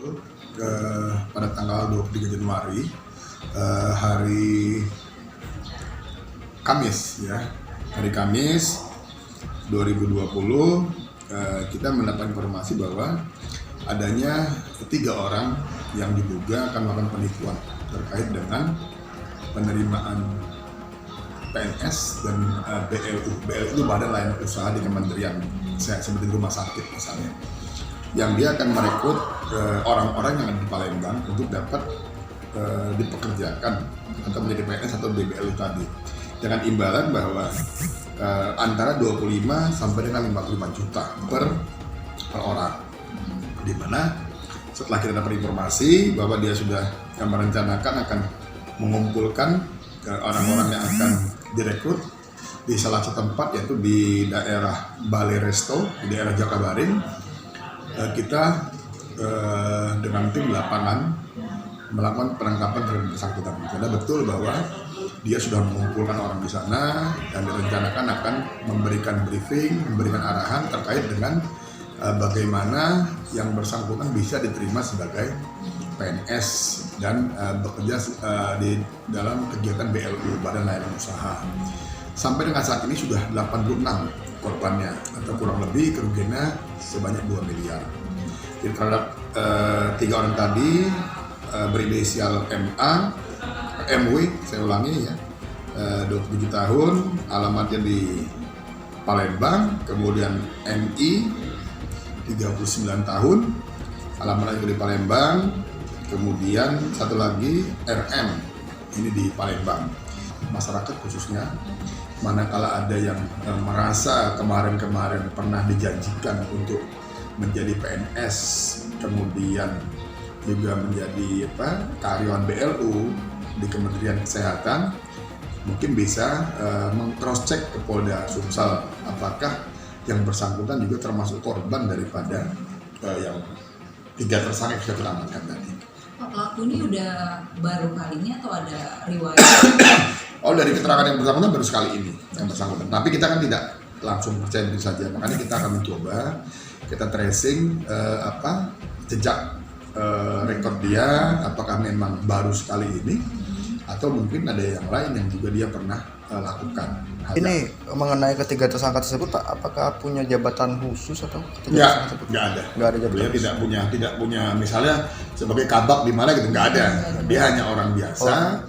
betul pada tanggal 23 Januari hari Kamis ya. Hari Kamis 2020 kita mendapat informasi bahwa adanya 3 orang yang diduga akan melakukan penipuan terkait dengan penerimaan PNS dan BLU. BLU itu Badan Layanan Usaha di Kementerian, seperti rumah sakit misalnya, yang dia akan merekrut orang-orang yang ada di Palembang untuk dapat dipekerjakan atau menjadi PNS atau BLU tadi, dengan imbalan bahwa antara 25 sampai dengan 55 juta per orang. Di mana setelah kita dapat informasi bahwa dia sudah merencanakan akan mengumpulkan orang-orang yang akan direkrut di salah satu tempat, yaitu di daerah Balai Resto, di daerah Jakabaring. Kita dengan tim lapangan melakukan penangkapan terhadap bersangkutan, karena betul bahwa dia sudah mengumpulkan orang di sana dan direncanakan akan memberikan briefing, memberikan arahan terkait dengan bagaimana yang bersangkutan bisa diterima sebagai PNS dan bekerja di dalam kegiatan BLU, Badan Layanan Usaha. Sampai dengan saat ini sudah 86 korbannya, atau kurang lebih kerugiannya sebanyak 2 miliar. Jadi terhadap 3 orang tadi berinisial MA, MW, saya ulangi ya, 27 tahun, alamatnya di Palembang, kemudian MI, 39 tahun, alamatnya juga di Palembang, kemudian satu lagi RM, ini di Palembang. Masyarakat khususnya, manakala ada yang merasa kemarin-kemarin pernah dijanjikan untuk menjadi PNS, kemudian juga menjadi karyawan BLU di Kementerian Kesehatan, mungkin bisa meng-cross-check ke Polda Sumsel apakah yang bersangkutan juga termasuk korban daripada yang 3 tersangka yang sudah kita amankan tadi. Pak, pelaku ini udah baru kali ini atau ada riwayat? Oh, dari keterangan yang bersangkutan baru sekali ini yang bersangkutan. Tapi kita kan tidak langsung percaya begitu saja, makanya kita akan mencoba, kita tracing jejak rekod dia, apakah memang baru sekali ini atau mungkin ada yang lain yang juga dia pernah lakukan. Ini mengenai ketiga tersangka tersebut, Pak, apakah punya jabatan khusus atau nggak ada jabatan? Dia tidak punya misalnya sebagai kabak di mana gitu, nggak ada. Dia hanya orang biasa